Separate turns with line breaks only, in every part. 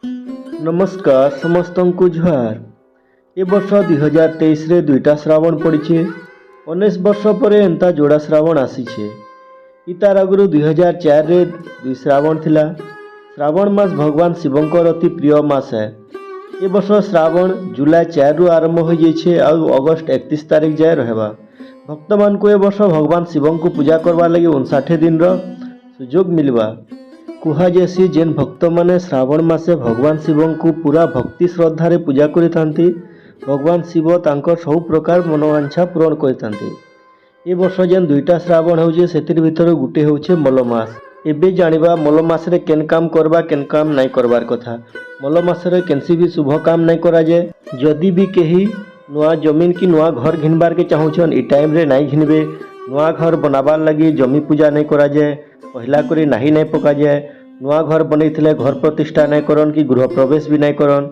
नमस्कार समस्त को जुहार। ए वर्ष 2023 रे दुईटा श्रावण पड़ी। 19 वर्ष पर एंता जोड़ा श्रावण आसीछे। इतार आगु 2004 रे दुई श्रावण थिला। श्रावण मास भगवान शिवंकर अति प्रिय मास है। ए वर्ष श्रावण जुलाई 4 रु आरंभ हो जाइए और अगस्त 31 तारीख जाए रहबा। भक्त मान को ए वर्ष भगवान शिव को पूजा करवा लगी 59 दिन रो सुजोग मिलवा। कुहा जैसी जेन भक्त माने श्रावण मासे भगवान शिव को पूरा भक्ति श्रद्धारे पूजा करिथांती, भगवान शिव तांकर सब प्रकार मनोवांछा पूरण करिथांती। ए वर्ष जेन दुईटा श्रावण होचे सेतिर भितर गुटे होचे मल मास। एबे जानिबा मल मास रे केन काम करबा केन काम नाइ करबार कथा। मल मास रे केनसी भी शुभ काम नाइ करा जाय। जदि भी केही नुआ जमीन की नुआ घर घिनबार के चाहूछन ई टाइम रे नाइ घिनबे। नुआ घर बनाबार लगी जमी पूजा नाइ करा जाय, पहला करी नाही नाइ पका जाय। नुआ घर बनैथिले घर प्रतिष्ठा नाइ करन कि गृह प्रवेश भी नाइ करन।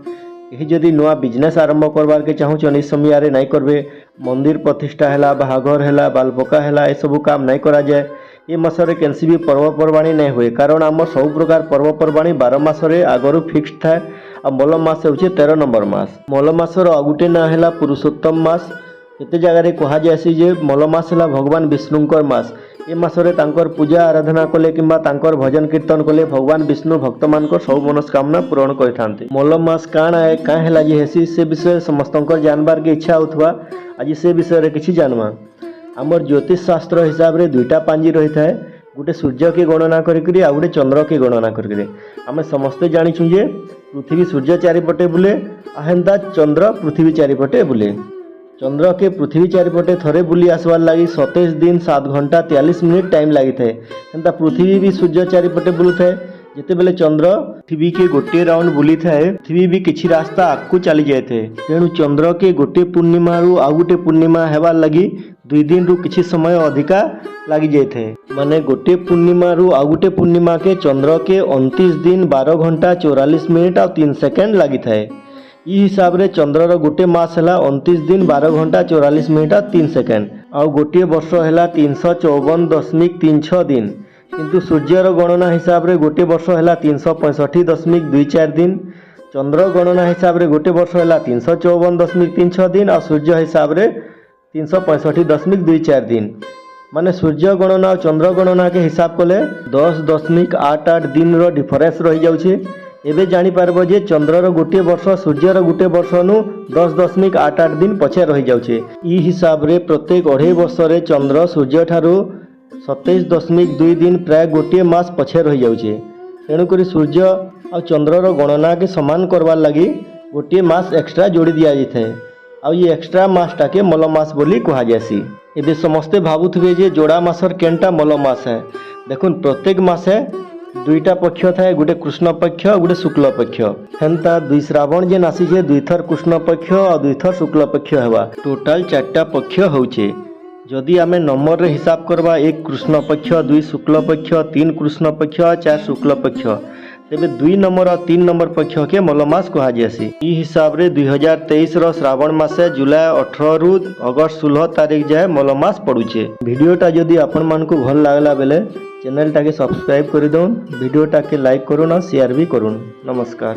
यही जदि नुआ बिजनेस आरंभ करबार के चाहूछन ई समय रे नाइ करबे। मंदिर प्रतिष्ठा हैला, बाहाघर हैला, बालपका हैला, ए सब काम नाइ करा जाय। ए मासरे केनसी भी पर्वपर्वाणी नाइ हुए, कारण आम सब प्रकार पर्वपर्वाणी 12 मासरे आगरू फिक्स थाए। आ मल मास होचे 13 नंबर मास। मल मासर आगुटे ना हैला पुरुषोत्तम मास। केते जगह कहा जायसी जे मल मास हैला भगवान विष्णुंकर मास। ए मासरे तांकर पूजा आराधना कले किंबा तांकर भजन कीर्तन कले भगवान विष्णु भक्त मानकर सब मनस्कामना पूरण करथांते। मल मास काना है का हैला जे हेसी से विषय समस्तंकर जानबार के इच्छा होथवा। आज से विषय रे किछि जानवा। आमर ज्योतिष शास्त्र हिसाब रे दुईटा पांजी रही थाए, गोटे सूर्य के गणना करिकरी आ गोटे चंद्र के गणना करिकरी। आमे समस्ते जानिछु जे पृथ्वी सूर्य चारिपटे बुले, हेंता चंद्र पृथ्वी चारिपटे बुले। चंद्र के पृथ्वी चारिपटे थरे बुली आसवार लगी 27 दिन 7 घंटा 43 मिनिट टाइम लगी थाए। हेंता पृथ्वी भी सूर्य चारिपटे बुलू थाए। जिते बेले चंद्र पृथ्वी के गोटे राउंड बुली थाए, पृथ्वी भी किछि रास्ता आगकू चली जाए थे। तेणु चंद्र के गोटे पूर्णिमा रु आ गोटे पूर्णिमा हेबार लगी 2 दिन रु किछि समय अधिका लगी जाए थे। माने गोटे पूर्णिमा रु आ गोटे पूर्णिमा के चंद्र के 29 दिन 12 घंटा 44 मिनिट और 3 सेकेंड लगी थाए। ई हिसाब रे चंद्रर गोटे मास हैला 29 दिन 12 घंटा 44 मिनिट और 3 सेकेंड और गोटे वर्ष हैला 354.36 दिन। किंतु सूर्यर गणना हिसाब रे गोटे वर्ष हैला 365.24 दिन। चंद्र गणना हिसाब रे गोटे वर्ष हैला 354.36 दिन और सूर्य हिसाब रे 365.24 दिन। माने सूर्य गणना और चंद्र गणना के हिसाब कले 10.88 दिन रो डिफरेंस रही जाउछे। एबे जानी पारबो जे चंद्रर गोटे वर्ष सूर्यर गोटे वर्ष नु 10.88 दिन पछे रही जाउछे। ई हिसाब रे प्रत्येक 2.5 वर्ष रे चंद्र सूर्य ठारू 27.2 दिन प्राय गोटे मास पछे रही जाउछे। तेणु करी सूर्य और चंद्रर गणना के समान करवार लगी गोटे मास एक्स्ट्रा जोड़ी दिया जाए। आ ये एक्स्ट्रा मासटा के मल मास बोली कहा जासी। एबे समस्ते भावुथिबे जे जोड़ा मासर केनटा मल मास है। देखुन प्रत्येक मासे दुईटा पक्ष थाए, गोटे कृष्ण पक्ष और गोटे शुक्ल पक्ष। हेंता दुई श्रावण जेन आसीछे 2 थर कृष्ण पक्ष और 2 थर शुक्ल पक्ष हेबा। टोटाल 4टा पक्ष होउछे। जदि आमे नंबर रे हिसाब करबा 1 कृष्ण पक्ष, 2 शुक्ल पक्ष, 3 कृष्ण पक्ष और 4 शुक्ल पक्ष, तेबे 2 नंबर और 3 नंबर पक्ष के मल मास कहा जासी। ई हिसाब रे 2023 रो श्रावण मासे जुलाई 18 रु अगस्त 16 तारीख जाए मल मास पड़ुछे। वीडियोटा जदि आपण मान को भल लागला बेले चैनल टाके सब्सक्राइब कर दउन, वीडियोटा के लाइक करूँ और शेयर भी करूँ। नमस्कार।